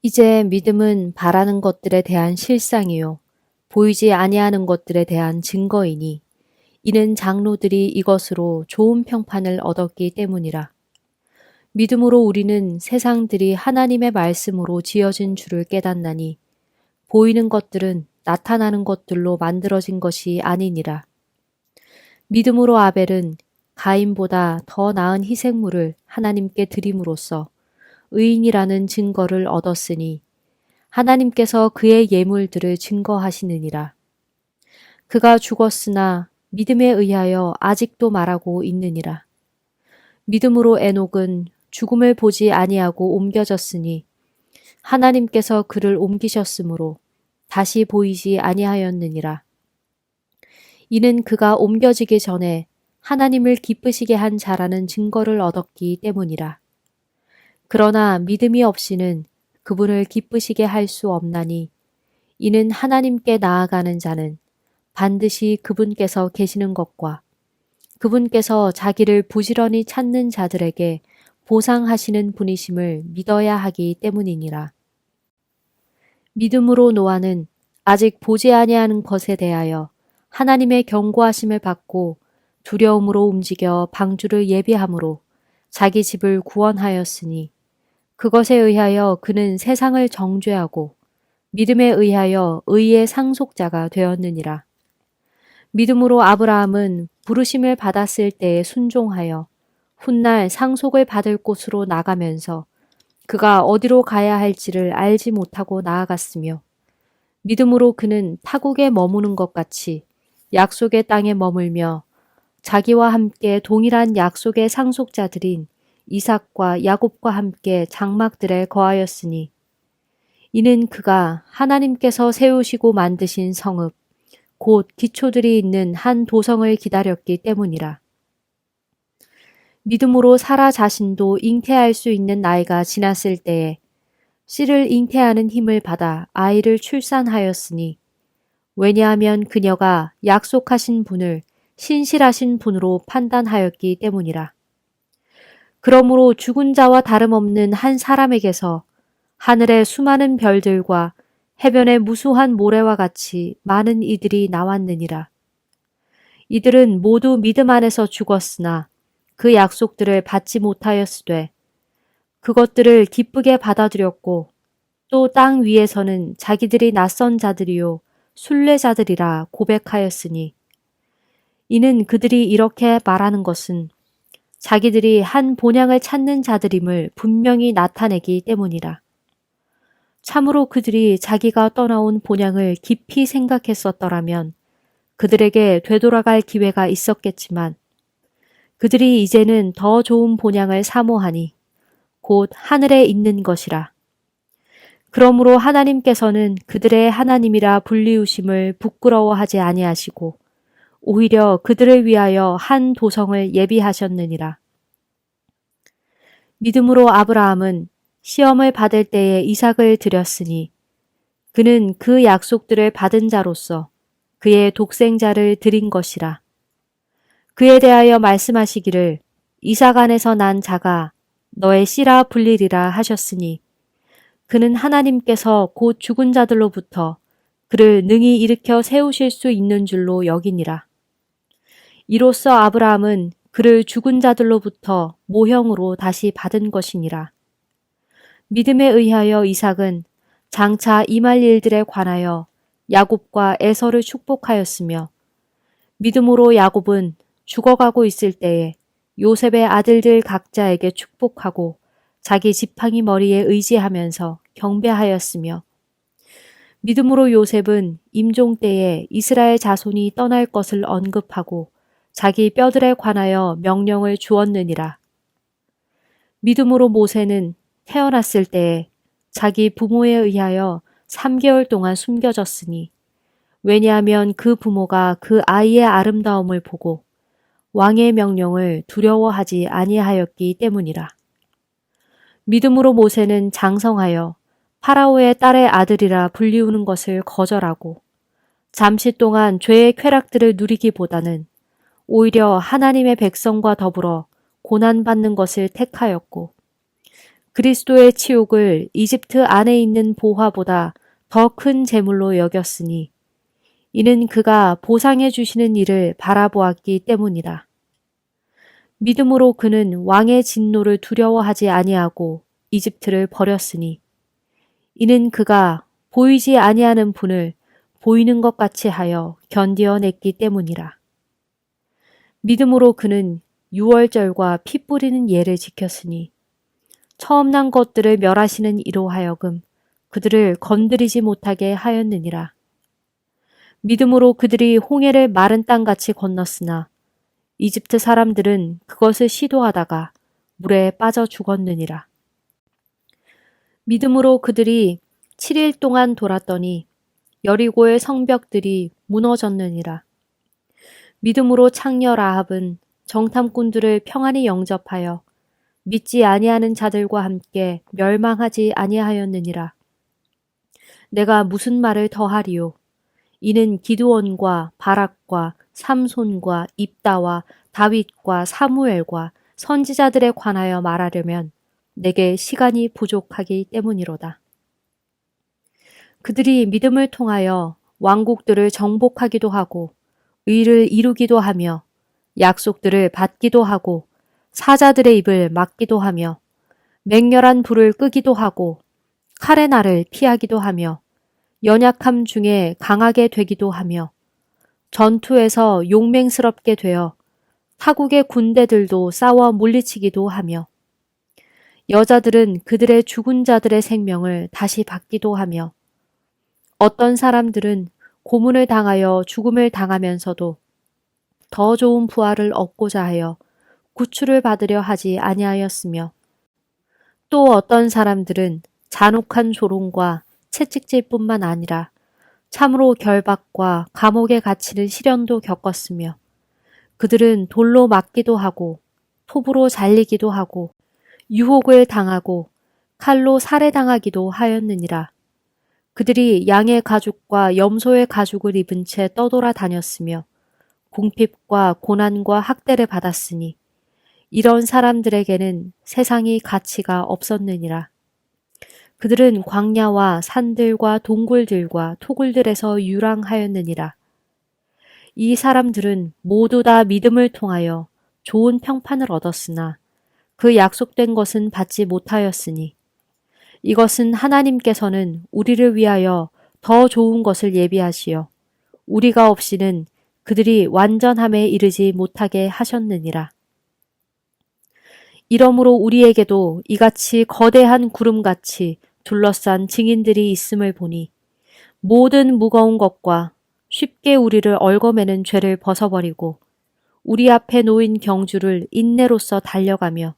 이제 믿음은 바라는 것들에 대한 실상이요 보이지 아니하는 것들에 대한 증거이니 이는 장로들이 이것으로 좋은 평판을 얻었기 때문이라. 믿음으로 우리는 세상들이 하나님의 말씀으로 지어진 줄을 깨닫나니 보이는 것들은 나타나는 것들로 만들어진 것이 아니니라. 믿음으로 아벨은 가인보다 더 나은 희생물을 하나님께 드림으로써 의인이라는 증거를 얻었으니 하나님께서 그의 예물들을 증거하시느니라. 그가 죽었으나 믿음에 의하여 아직도 말하고 있느니라. 믿음으로 에녹은 죽음을 보지 아니하고 옮겨졌으니 하나님께서 그를 옮기셨으므로 다시 보이지 아니하였느니라. 이는 그가 옮겨지기 전에 하나님을 기쁘시게 한 자라는 증거를 얻었기 때문이라. 그러나 믿음이 없이는 그분을 기쁘시게 할 수 없나니 이는 하나님께 나아가는 자는 반드시 그분께서 계시는 것과 그분께서 자기를 부지런히 찾는 자들에게 보상하시는 분이심을 믿어야 하기 때문이니라. 믿음으로 노아는 아직 보지 아니하는 것에 대하여 하나님의 경고하심을 받고 두려움으로 움직여 방주를 예비함으로 자기 집을 구원하였으니 그것에 의하여 그는 세상을 정죄하고 믿음에 의하여 의의 상속자가 되었느니라. 믿음으로 아브라함은 부르심을 받았을 때에 순종하여 훗날 상속을 받을 곳으로 나가면서 그가 어디로 가야 할지를 알지 못하고 나아갔으며 믿음으로 그는 타국에 머무는 것 같이 약속의 땅에 머물며 자기와 함께 동일한 약속의 상속자들인 이삭과 야곱과 함께 장막들에 거하였으니 이는 그가 하나님께서 세우시고 만드신 성읍 곧 기초들이 있는 한 도성을 기다렸기 때문이라. 믿음으로 사라 자신도 잉태할 수 있는 나이가 지났을 때에 씨를 잉태하는 힘을 받아 아이를 출산하였으니 왜냐하면 그녀가 약속하신 분을 신실하신 분으로 판단하였기 때문이라. 그러므로 죽은 자와 다름없는 한 사람에게서 하늘의 수많은 별들과 해변의 무수한 모래와 같이 많은 이들이 나왔느니라. 이들은 모두 믿음 안에서 죽었으나 그 약속들을 받지 못하였으되 그것들을 기쁘게 받아들였고 또 땅 위에서는 자기들이 낯선 자들이요 순례자들이라 고백하였으니 이는 그들이 이렇게 말하는 것은 자기들이 한 본향을 찾는 자들임을 분명히 나타내기 때문이라. 참으로 그들이 자기가 떠나온 본향을 깊이 생각했었더라면 그들에게 되돌아갈 기회가 있었겠지만 그들이 이제는 더 좋은 본향을 사모하니 곧 하늘에 있는 것이라. 그러므로 하나님께서는 그들의 하나님이라 불리우심을 부끄러워하지 아니하시고 오히려 그들을 위하여 한 도성을 예비하셨느니라. 믿음으로 아브라함은 시험을 받을 때에 이삭을 드렸으니 그는 그 약속들을 받은 자로서 그의 독생자를 드린 것이라. 그에 대하여 말씀하시기를 이삭 안에서 난 자가 너의 씨라 불리리라 하셨으니 그는 하나님께서 곧 죽은 자들로부터 그를 능히 일으켜 세우실 수 있는 줄로 여기니라. 이로써 아브라함은 그를 죽은 자들로부터 모형으로 다시 받은 것이니라. 믿음에 의하여 이삭은 장차 임할 일들에 관하여 야곱과 에서를 축복하였으며 믿음으로 야곱은 죽어가고 있을 때에 요셉의 아들들 각자에게 축복하고 자기 지팡이 머리에 의지하면서 경배하였으며 믿음으로 요셉은 임종 때에 이스라엘 자손이 떠날 것을 언급하고 자기 뼈들에 관하여 명령을 주었느니라. 믿음으로 모세는 태어났을 때에 자기 부모에 의하여 3개월 동안 숨겨졌으니 왜냐하면 그 부모가 그 아이의 아름다움을 보고 왕의 명령을 두려워하지 아니하였기 때문이라. 믿음으로 모세는 장성하여 파라오의 딸의 아들이라 불리우는 것을 거절하고 잠시 동안 죄의 쾌락들을 누리기보다는 오히려 하나님의 백성과 더불어 고난받는 것을 택하였고 그리스도의 치욕을 이집트 안에 있는 보화보다 더 큰 재물로 여겼으니 이는 그가 보상해 주시는 일을 바라보았기 때문이라. 믿음으로 그는 왕의 진노를 두려워하지 아니하고 이집트를 버렸으니 이는 그가 보이지 아니하는 분을 보이는 것 같이 하여 견디어냈기 때문이라. 믿음으로 그는 유월절과 피 뿌리는 예를 지켰으니 처음 난 것들을 멸하시는 이로 하여금 그들을 건드리지 못하게 하였느니라. 믿음으로 그들이 홍해를 마른 땅같이 건넜으나 이집트 사람들은 그것을 시도하다가 물에 빠져 죽었느니라. 믿음으로 그들이 7일 동안 돌았더니 여리고의 성벽들이 무너졌느니라. 믿음으로 창녀 라합은 정탐꾼들을 평안히 영접하여 믿지 아니하는 자들과 함께 멸망하지 아니하였느니라. 내가 무슨 말을 더하리요? 이는 기드온과 바락과 삼손과 입다와 다윗과 사무엘과 선지자들에 관하여 말하려면 내게 시간이 부족하기 때문이로다. 그들이 믿음을 통하여 왕국들을 정복하기도 하고 의를 이루기도 하며 약속들을 받기도 하고 사자들의 입을 막기도 하며 맹렬한 불을 끄기도 하고 칼의 날을 피하기도 하며 연약함 중에 강하게 되기도 하며 전투에서 용맹스럽게 되어 타국의 군대들도 싸워 물리치기도 하며 여자들은 그들의 죽은 자들의 생명을 다시 받기도 하며 어떤 사람들은 고문을 당하여 죽음을 당하면서도 더 좋은 부활을 얻고자 하여 구출을 받으려 하지 아니하였으며 또 어떤 사람들은 잔혹한 조롱과 채찍질뿐만 아니라 참으로 결박과 감옥에 갇히는 시련도 겪었으며 그들은 돌로 맞기도 하고 톱으로 잘리기도 하고 유혹을 당하고 칼로 살해당하기도 하였느니라. 그들이 양의 가죽과 염소의 가죽을 입은 채 떠돌아 다녔으며 궁핍과 고난과 학대를 받았으니 이런 사람들에게는 세상이 가치가 없었느니라. 그들은 광야와 산들과 동굴들과 토굴들에서 유랑하였느니라. 이 사람들은 모두 다 믿음을 통하여 좋은 평판을 얻었으나 그 약속된 것은 받지 못하였으니 이것은 하나님께서는 우리를 위하여 더 좋은 것을 예비하시어 우리가 없이는 그들이 완전함에 이르지 못하게 하셨느니라. 이러므로 우리에게도 이같이 거대한 구름같이 둘러싼 증인들이 있음을 보니 모든 무거운 것과 쉽게 우리를 얽어매는 죄를 벗어버리고 우리 앞에 놓인 경주를 인내로써 달려가며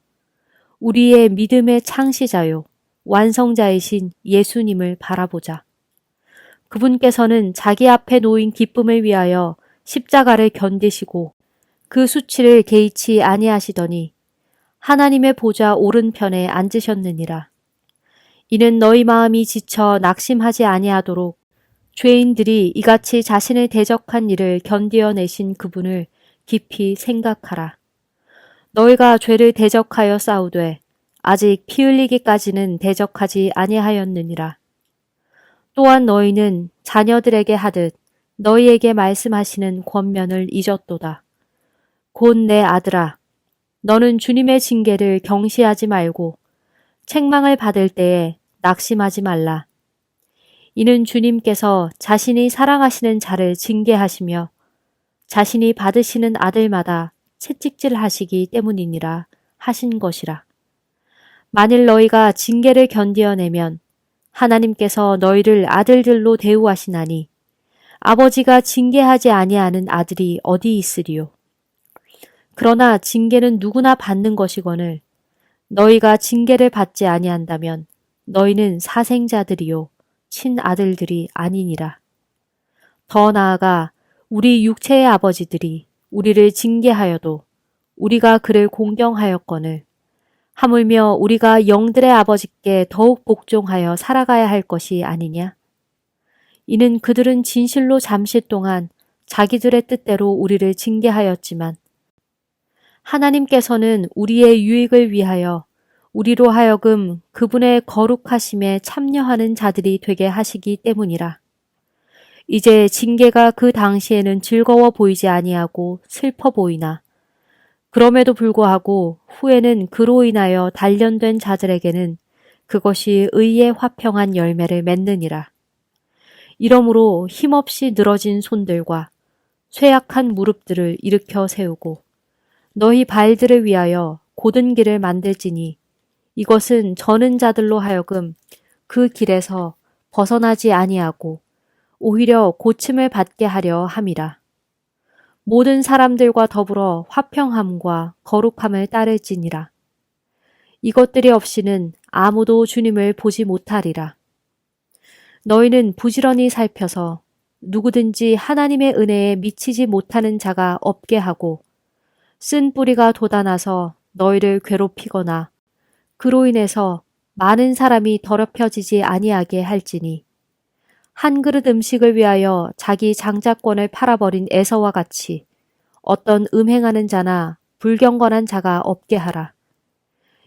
우리의 믿음의 창시자요 완성자이신 예수님을 바라보자. 그분께서는 자기 앞에 놓인 기쁨을 위하여 십자가를 견디시고 그 수치를 개의치 아니하시더니 하나님의 보좌 오른편에 앉으셨느니라. 이는 너희 마음이 지쳐 낙심하지 아니하도록 죄인들이 이같이 자신을 대적한 일을 견디어내신 그분을 깊이 생각하라. 너희가 죄를 대적하여 싸우되 아직 피 흘리기까지는 대적하지 아니하였느니라. 또한 너희는 자녀들에게 하듯 너희에게 말씀하시는 권면을 잊었도다. 곧 내 아들아, 너는 주님의 징계를 경시하지 말고 책망을 받을 때에 낙심하지 말라. 이는 주님께서 자신이 사랑하시는 자를 징계하시며 자신이 받으시는 아들마다 채찍질 하시기 때문이니라 하신 것이라. 만일 너희가 징계를 견디어내면 하나님께서 너희를 아들들로 대우하시나니 아버지가 징계하지 아니하는 아들이 어디 있으리요. 그러나 징계는 누구나 받는 것이거늘 너희가 징계를 받지 아니한다면 너희는 사생자들이요 친아들들이 아니니라. 더 나아가 우리 육체의 아버지들이 우리를 징계하여도 우리가 그를 공경하였거늘 하물며 우리가 영들의 아버지께 더욱 복종하여 살아가야 할 것이 아니냐? 이는 그들은 진실로 잠시 동안 자기들의 뜻대로 우리를 징계하였지만 하나님께서는 우리의 유익을 위하여 우리로 하여금 그분의 거룩하심에 참여하는 자들이 되게 하시기 때문이라. 이제 징계가 그 당시에는 즐거워 보이지 아니하고 슬퍼 보이나 그럼에도 불구하고 후에는 그로 인하여 단련된 자들에게는 그것이 의의 화평한 열매를 맺느니라. 이러므로 힘없이 늘어진 손들과 쇠약한 무릎들을 일으켜 세우고 너희 발들을 위하여 곧은 길을 만들지니 이것은 저는 자들로 하여금 그 길에서 벗어나지 아니하고 오히려 고침을 받게 하려 함이라. 모든 사람들과 더불어 화평함과 거룩함을 따를지니라. 이것들이 없이는 아무도 주님을 보지 못하리라. 너희는 부지런히 살펴서 누구든지 하나님의 은혜에 미치지 못하는 자가 없게 하고 쓴 뿌리가 돋아나서 너희를 괴롭히거나 그로 인해서 많은 사람이 더럽혀지지 아니하게 할지니 한 그릇 음식을 위하여 자기 장자권을 팔아버린 에서와 같이 어떤 음행하는 자나 불경건한 자가 없게 하라.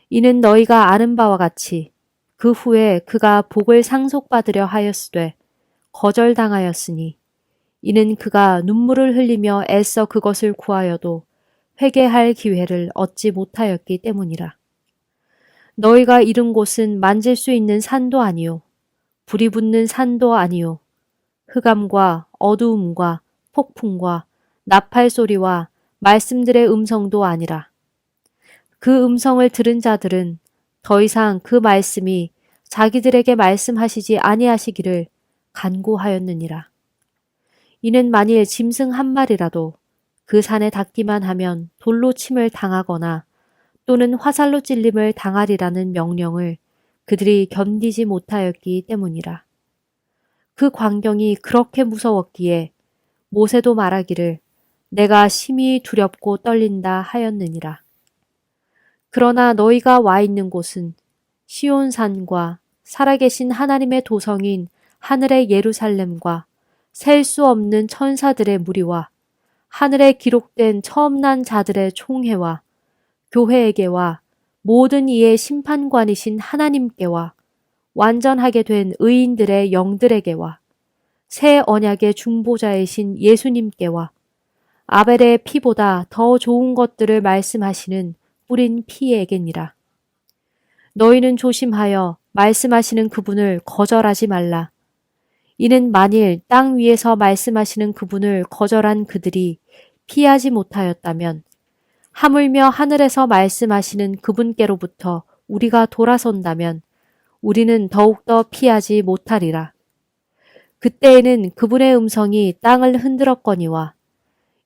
이는 너희가 아는 바와 같이 그 후에 그가 복을 상속받으려 하였으되 거절당하였으니 이는 그가 눈물을 흘리며 애써 그것을 구하여도 회개할 기회를 얻지 못하였기 때문이라. 너희가 이른 곳은 만질 수 있는 산도 아니요 불이 붙는 산도 아니요 흑암과 어두움과 폭풍과 나팔 소리와 말씀들의 음성도 아니라. 그 음성을 들은 자들은 더 이상 그 말씀이 자기들에게 말씀하시지 아니하시기를 간구하였느니라. 이는 만일 짐승 한 마리라도 그 산에 닿기만 하면 돌로 침을 당하거나 또는 화살로 찔림을 당하리라는 명령을 그들이 견디지 못하였기 때문이라. 그 광경이 그렇게 무서웠기에 모세도 말하기를 내가 심히 두렵고 떨린다 하였느니라. 그러나 너희가 와 있는 곳은 시온산과 살아계신 하나님의 도성인 하늘의 예루살렘과 셀 수 없는 천사들의 무리와 하늘에 기록된 처음 난 자들의 총회와 교회에게와 모든 이의 심판관이신 하나님께와 완전하게 된 의인들의 영들에게와 새 언약의 중보자이신 예수님께와 아벨의 피보다 더 좋은 것들을 말씀하시는 뿌린 피에게니라. 너희는 조심하여 말씀하시는 그분을 거절하지 말라. 이는 만일 땅 위에서 말씀하시는 그분을 거절한 그들이 피하지 못하였다면 하물며 하늘에서 말씀하시는 그분께로부터 우리가 돌아선다면 우리는 더욱더 피하지 못하리라. 그때에는 그분의 음성이 땅을 흔들었거니와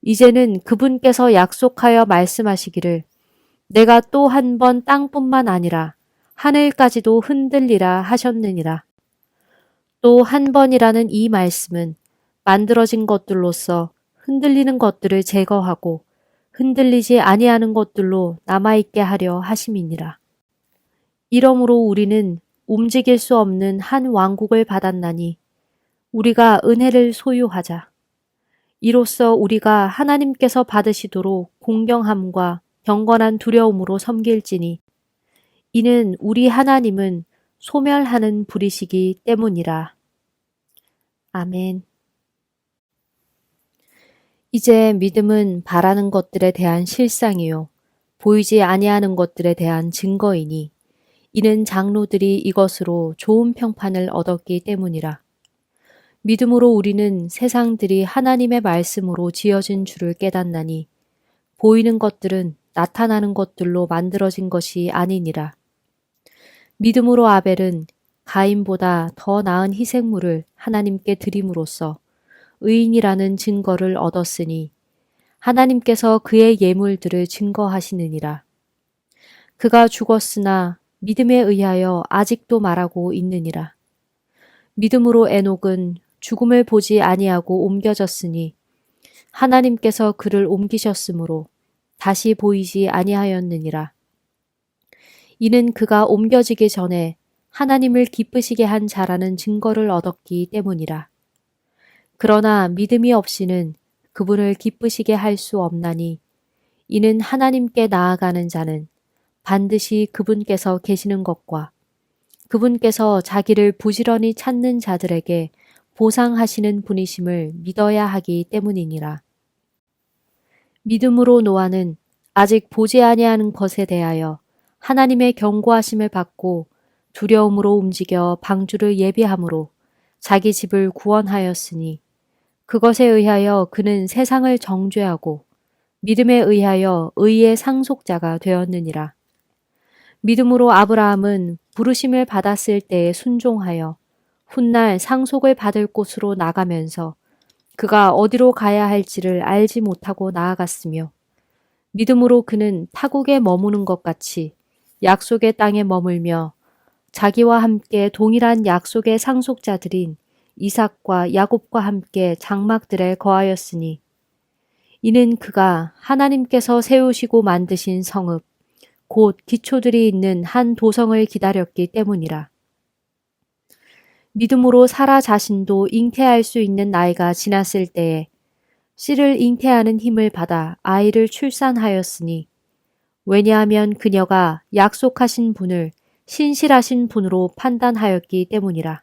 이제는 그분께서 약속하여 말씀하시기를 내가 또 한 번 땅뿐만 아니라 하늘까지도 흔들리라 하셨느니라. 또 한 번이라는 이 말씀은 만들어진 것들로서 흔들리는 것들을 제거하고 흔들리지 아니하는 것들로 남아있게 하려 하심이니라. 이러므로 우리는 움직일 수 없는 한 왕국을 받았나니 우리가 은혜를 소유하자. 이로써 우리가 하나님께서 받으시도록 공경함과 경건한 두려움으로 섬길지니 이는 우리 하나님은 소멸하는 불이시기 때문이라. 아멘. 이제 믿음은 바라는 것들에 대한 실상이요 보이지 아니하는 것들에 대한 증거이니 이는 장로들이 이것으로 좋은 평판을 얻었기 때문이라. 믿음으로 우리는 세상들이 하나님의 말씀으로 지어진 줄을 깨닫나니 보이는 것들은 나타나는 것들로 만들어진 것이 아니니라. 믿음으로 아벨은 가인보다 더 나은 희생물을 하나님께 드림으로써 의인이라는 증거를 얻었으니 하나님께서 그의 예물들을 증거하시느니라. 그가 죽었으나 믿음에 의하여 아직도 말하고 있느니라. 믿음으로 에녹은 죽음을 보지 아니하고 옮겨졌으니 하나님께서 그를 옮기셨으므로 다시 보이지 아니하였느니라. 이는 그가 옮겨지기 전에 하나님을 기쁘시게 한 자라는 증거를 얻었기 때문이라. 그러나 믿음이 없이는 그분을 기쁘시게 할 수 없나니 이는 하나님께 나아가는 자는 반드시 그분께서 계시는 것과 그분께서 자기를 부지런히 찾는 자들에게 보상하시는 분이심을 믿어야 하기 때문이니라. 믿음으로 노아는 아직 보지 아니하는 것에 대하여 하나님의 경고하심을 받고 두려움으로 움직여 방주를 예비함으로 자기 집을 구원하였으니 그것에 의하여 그는 세상을 정죄하고 믿음에 의하여 의의 상속자가 되었느니라. 믿음으로 아브라함은 부르심을 받았을 때에 순종하여 훗날 상속을 받을 곳으로 나가면서 그가 어디로 가야 할지를 알지 못하고 나아갔으며 믿음으로 그는 타국에 머무는 것 같이 약속의 땅에 머물며 자기와 함께 동일한 약속의 상속자들인 이삭과 야곱과 함께 장막들에 거하였으니 이는 그가 하나님께서 세우시고 만드신 성읍 곧 기초들이 있는 한 도성을 기다렸기 때문이라. 믿음으로 사라 자신도 잉태할 수 있는 나이가 지났을 때에 씨를 잉태하는 힘을 받아 아이를 출산하였으니 왜냐하면 그녀가 약속하신 분을 신실하신 분으로 판단하였기 때문이라.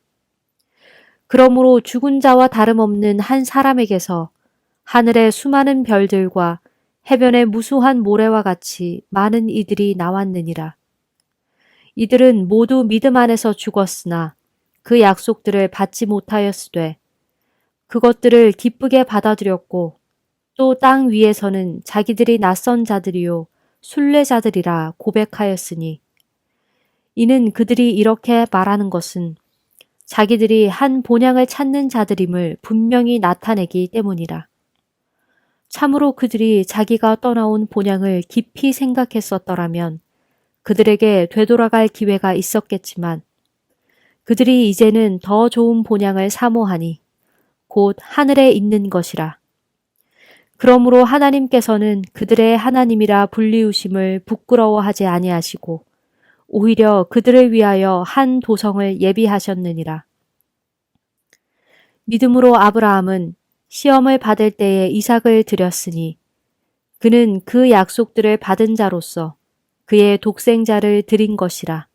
그러므로 죽은 자와 다름없는 한 사람에게서 하늘의 수많은 별들과 해변의 무수한 모래와 같이 많은 이들이 나왔느니라. 이들은 모두 믿음 안에서 죽었으나 그 약속들을 받지 못하였으되 그것들을 기쁘게 받아들였고 또 땅 위에서는 자기들이 낯선 자들이요 순례자들이라 고백하였으니 이는 그들이 이렇게 말하는 것은 자기들이 한 본향을 찾는 자들임을 분명히 나타내기 때문이라. 참으로 그들이 자기가 떠나온 본향을 깊이 생각했었더라면 그들에게 되돌아갈 기회가 있었겠지만 그들이 이제는 더 좋은 본향을 사모하니 곧 하늘에 있는 것이라. 그러므로 하나님께서는 그들의 하나님이라 불리우심을 부끄러워하지 아니하시고 오히려 그들을 위하여 한 도성을 예비하셨느니라. 믿음으로 아브라함은 시험을 받을 때에 이삭을 드렸으니 그는 그 약속들을 받은 자로서 그의 독생자를 드린 것이라.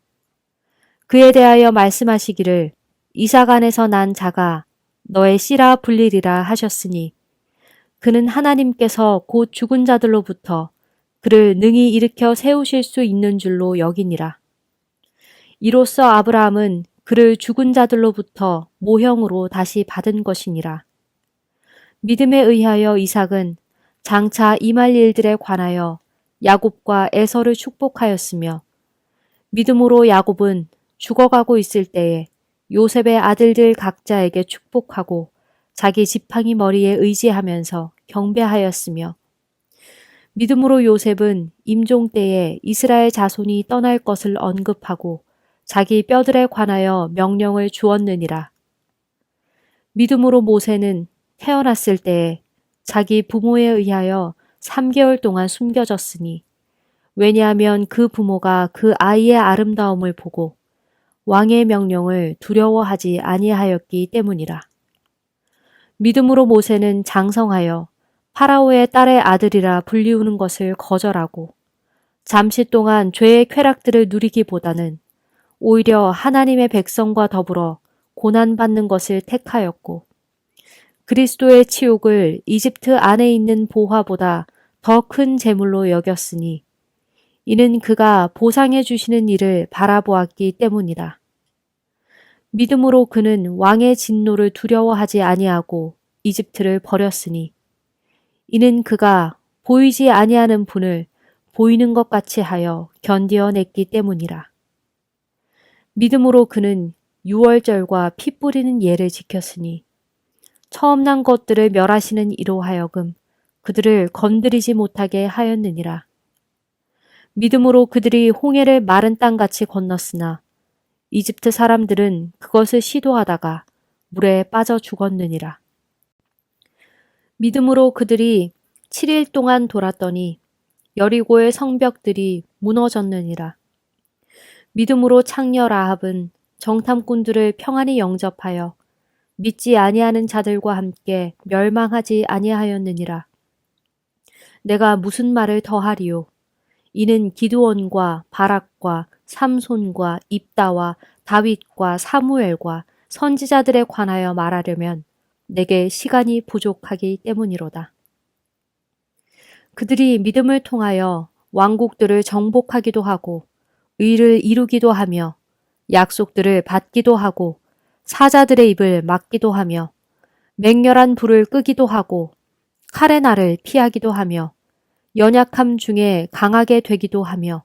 그에 대하여 말씀하시기를 이삭 안에서 난 자가 너의 씨라 불리리라 하셨으니 그는 하나님께서 곧 죽은 자들로부터 그를 능히 일으켜 세우실 수 있는 줄로 여기니라. 이로써 아브라함은 그를 죽은 자들로부터 모형으로 다시 받은 것이니라. 믿음에 의하여 이삭은 장차 임할 일들에 관하여 야곱과 에서를 축복하였으며 믿음으로 야곱은 죽어가고 있을 때에 요셉의 아들들 각자에게 축복하고 자기 지팡이 머리에 의지하면서 경배하였으며 믿음으로 요셉은 임종 때에 이스라엘 자손이 떠날 것을 언급하고 자기 뼈들에 관하여 명령을 주었느니라. 믿음으로 모세는 태어났을 때에 자기 부모에 의하여 3개월 동안 숨겨졌으니 왜냐하면 그 부모가 그 아이의 아름다움을 보고 왕의 명령을 두려워하지 아니하였기 때문이라. 믿음으로 모세는 장성하여 파라오의 딸의 아들이라 불리우는 것을 거절하고 잠시 동안 죄의 쾌락들을 누리기보다는 오히려 하나님의 백성과 더불어 고난받는 것을 택하였고 그리스도의 치욕을 이집트 안에 있는 보화보다 더 큰 재물로 여겼으니 이는 그가 보상해 주시는 일을 바라보았기 때문이라. 믿음으로 그는 왕의 진노를 두려워하지 아니하고 이집트를 버렸으니 이는 그가 보이지 아니하는 분을 보이는 것 같이 하여 견디어냈기 때문이라. 믿음으로 그는 유월절과 피 뿌리는 예를 지켰으니 처음 난 것들을 멸하시는 이로 하여금 그들을 건드리지 못하게 하였느니라. 믿음으로 그들이 홍해를 마른 땅같이 건넜으나 이집트 사람들은 그것을 시도하다가 물에 빠져 죽었느니라. 믿음으로 그들이 7일 동안 돌았더니 여리고의 성벽들이 무너졌느니라. 믿음으로 창녀 라합은 정탐꾼들을 평안히 영접하여 믿지 아니하는 자들과 함께 멸망하지 아니하였느니라. 내가 무슨 말을 더하리요? 이는 기드온과 바락과 삼손과 입다와 다윗과 사무엘과 선지자들에 관하여 말하려면 내게 시간이 부족하기 때문이로다. 그들이 믿음을 통하여 왕국들을 정복하기도 하고 의를 이루기도 하며 약속들을 받기도 하고 사자들의 입을 막기도 하며 맹렬한 불을 끄기도 하고 칼의 날을 피하기도 하며 연약함 중에 강하게 되기도 하며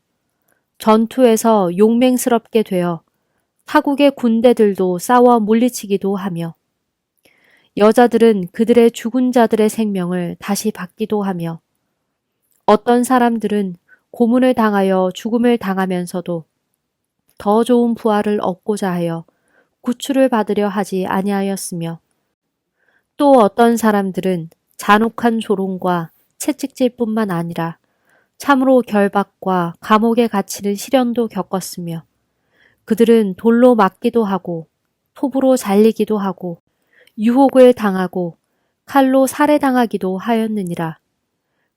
전투에서 용맹스럽게 되어 타국의 군대들도 싸워 물리치기도 하며 여자들은 그들의 죽은 자들의 생명을 다시 받기도 하며 어떤 사람들은 고문을 당하여 죽음을 당하면서도 더 좋은 부활을 얻고자 하여 구출을 받으려 하지 아니하였으며 또 어떤 사람들은 잔혹한 조롱과 채찍질뿐만 아니라 참으로 결박과 감옥에 갇히는 시련도 겪었으며 그들은 돌로 맞기도 하고 톱으로 잘리기도 하고 유혹을 당하고 칼로 살해당하기도 하였느니라.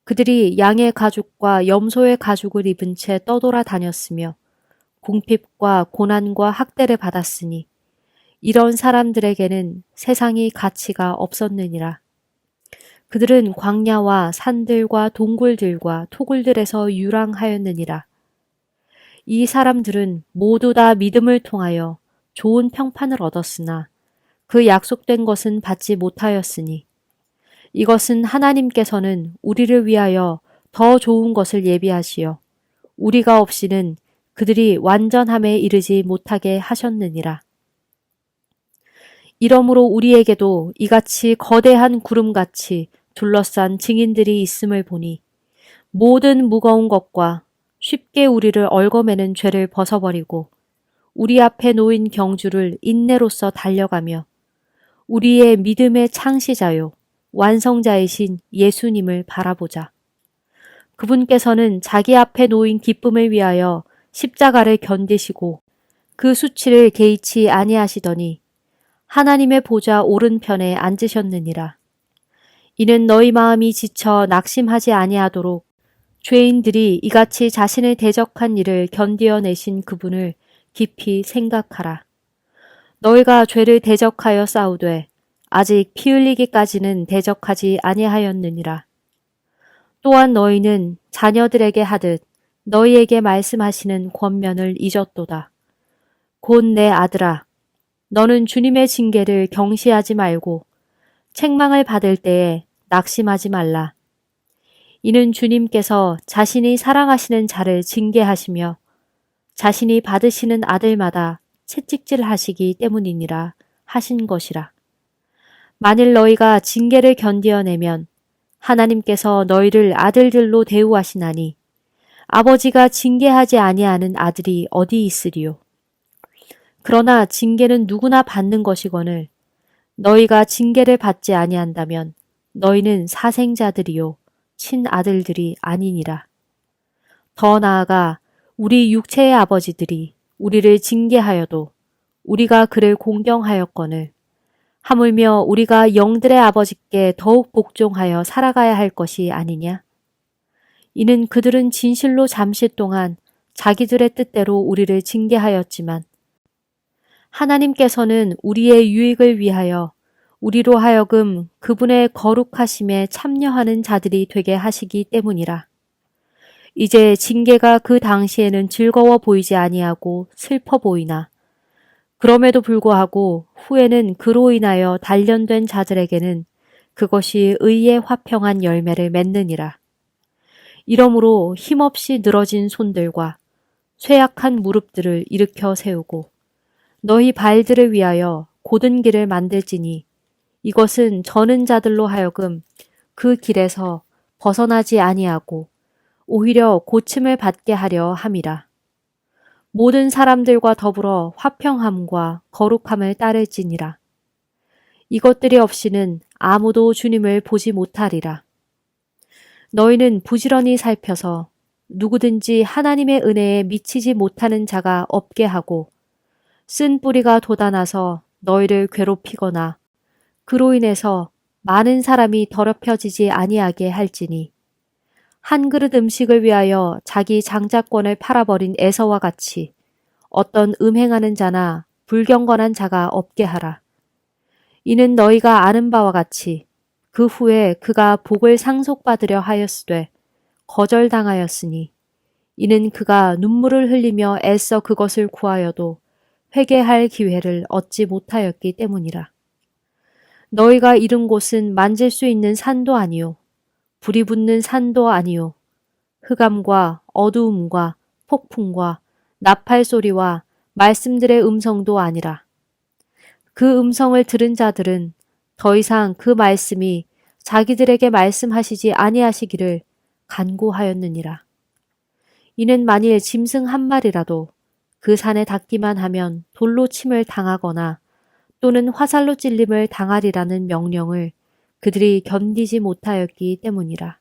그들이 양의 가죽과 염소의 가죽을 입은 채 떠돌아 다녔으며 궁핍과 고난과 학대를 받았으니 이런 사람들에게는 세상이 가치가 없었느니라. 그들은 광야와 산들과 동굴들과 토굴들에서 유랑하였느니라. 이 사람들은 모두 다 믿음을 통하여 좋은 평판을 얻었으나 그 약속된 것은 받지 못하였으니 이것은 하나님께서는 우리를 위하여 더 좋은 것을 예비하시어 우리가 없이는 그들이 완전함에 이르지 못하게 하셨느니라. 이러므로 우리에게도 이같이 거대한 구름같이 둘러싼 증인들이 있음을 보니 모든 무거운 것과 쉽게 우리를 얽어매는 죄를 벗어버리고 우리 앞에 놓인 경주를 인내로써 달려가며 우리의 믿음의 창시자요 완성자이신 예수님을 바라보자. 그분께서는 자기 앞에 놓인 기쁨을 위하여 십자가를 견디시고 그 수치를 개의치 아니하시더니 하나님의 보좌 오른편에 앉으셨느니라. 이는 너희 마음이 지쳐 낙심하지 아니하도록 죄인들이 이같이 자신을 대적한 일을 견디어내신 그분을 깊이 생각하라. 너희가 죄를 대적하여 싸우되 아직 피 흘리기까지는 대적하지 아니하였느니라. 또한 너희는 자녀들에게 하듯 너희에게 말씀하시는 권면을 잊었도다. 곧 내 아들아, 너는 주님의 징계를 경시하지 말고 책망을 받을 때에 낙심하지 말라. 이는 주님께서 자신이 사랑하시는 자를 징계하시며 자신이 받으시는 아들마다 채찍질하시기 때문이니라 하신 것이라. 만일 너희가 징계를 견디어내면 하나님께서 너희를 아들들로 대우하시나니 아버지가 징계하지 아니하는 아들이 어디 있으리요. 그러나 징계는 누구나 받는 것이거늘 너희가 징계를 받지 아니한다면 너희는 사생자들이요 친아들들이 아니니라. 더 나아가 우리 육체의 아버지들이 우리를 징계하여도 우리가 그를 공경하였거늘 하물며 우리가 영들의 아버지께 더욱 복종하여 살아가야 할 것이 아니냐? 이는 그들은 진실로 잠시 동안 자기들의 뜻대로 우리를 징계하였지만 하나님께서는 우리의 유익을 위하여 우리로 하여금 그분의 거룩하심에 참여하는 자들이 되게 하시기 때문이라. 이제 징계가 그 당시에는 즐거워 보이지 아니하고 슬퍼 보이나 그럼에도 불구하고 후에는 그로 인하여 단련된 자들에게는 그것이 의의 화평한 열매를 맺느니라. 이러므로 힘없이 늘어진 손들과 쇠약한 무릎들을 일으켜 세우고 너희 발들을 위하여 곧은 길을 만들지니 이것은 저는 자들로 하여금 그 길에서 벗어나지 아니하고 오히려 고침을 받게 하려 함이라. 모든 사람들과 더불어 화평함과 거룩함을 따를지니라. 이것들이 없이는 아무도 주님을 보지 못하리라. 너희는 부지런히 살펴서 누구든지 하나님의 은혜에 미치지 못하는 자가 없게 하고 쓴 뿌리가 돋아나서 너희를 괴롭히거나 그로 인해서 많은 사람이 더럽혀지지 아니하게 할지니 한 그릇 음식을 위하여 자기 장자권을 팔아버린 에서와 같이 어떤 음행하는 자나 불경건한 자가 없게 하라. 이는 너희가 아는 바와 같이 그 후에 그가 복을 상속받으려 하였으되 거절당하였으니 이는 그가 눈물을 흘리며 애써 그것을 구하여도 회개할 기회를 얻지 못하였기 때문이라. 너희가 이른 곳은 만질 수 있는 산도 아니요 불이 붙는 산도 아니요 흑암과 어두움과 폭풍과 나팔 소리와 말씀들의 음성도 아니라. 그 음성을 들은 자들은 더 이상 그 말씀이 자기들에게 말씀하시지 아니하시기를 간구하였느니라. 이는 만일 짐승 한 마리라도 그 산에 닿기만 하면 돌로 침을 당하거나 또는 화살로 찔림을 당하리라는 명령을 그들이 견디지 못하였기 때문이라.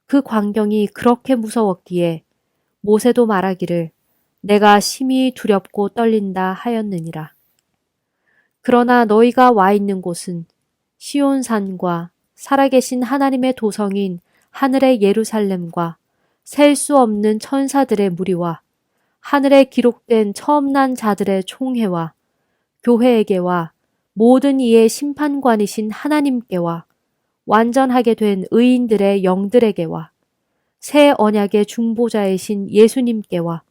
그 광경이 그렇게 무서웠기에 모세도 말하기를 내가 심히 두렵고 떨린다 하였느니라. 그러나 너희가 와 있는 곳은 시온산과 살아계신 하나님의 도성인 하늘의 예루살렘과 셀 수 없는 천사들의 무리와 하늘에 기록된 처음 난 자들의 총회와 교회에게와 모든 이의 심판관이신 하나님께와 완전하게 된 의인들의 영들에게와 새 언약의 중보자이신 예수님께와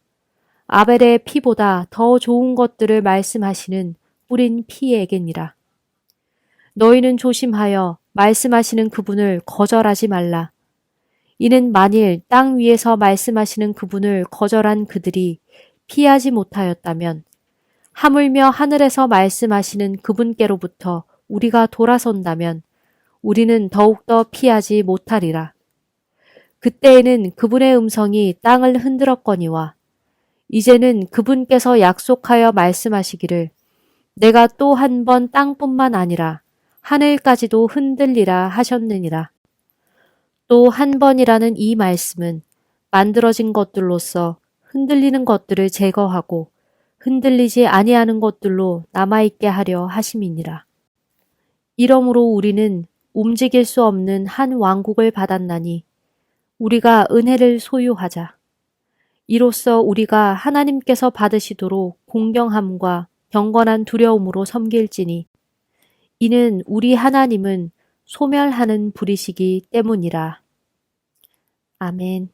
아벨의 피보다 더 좋은 것들을 말씀하시는 뿌린 피에게니라. 너희는 조심하여 말씀하시는 그분을 거절하지 말라. 이는 만일 땅 위에서 말씀하시는 그분을 거절한 그들이 피하지 못하였다면 하물며 하늘에서 말씀하시는 그분께로부터 우리가 돌아선다면 우리는 더욱더 피하지 못하리라. 그때에는 그분의 음성이 땅을 흔들었거니와 이제는 그분께서 약속하여 말씀하시기를 내가 또 한 번 땅뿐만 아니라 하늘까지도 흔들리라 하셨느니라. 또 한 번이라는 이 말씀은 만들어진 것들로서 흔들리는 것들을 제거하고 흔들리지 아니하는 것들로 남아있게 하려 하심이니라. 이러므로 우리는 움직일 수 없는 한 왕국을 받았나니 우리가 은혜를 소유하자. 이로써 우리가 하나님께서 받으시도록 공경함과 경건한 두려움으로 섬길지니 이는 우리 하나님은 소멸하는 불이시기 때문이라. 아멘.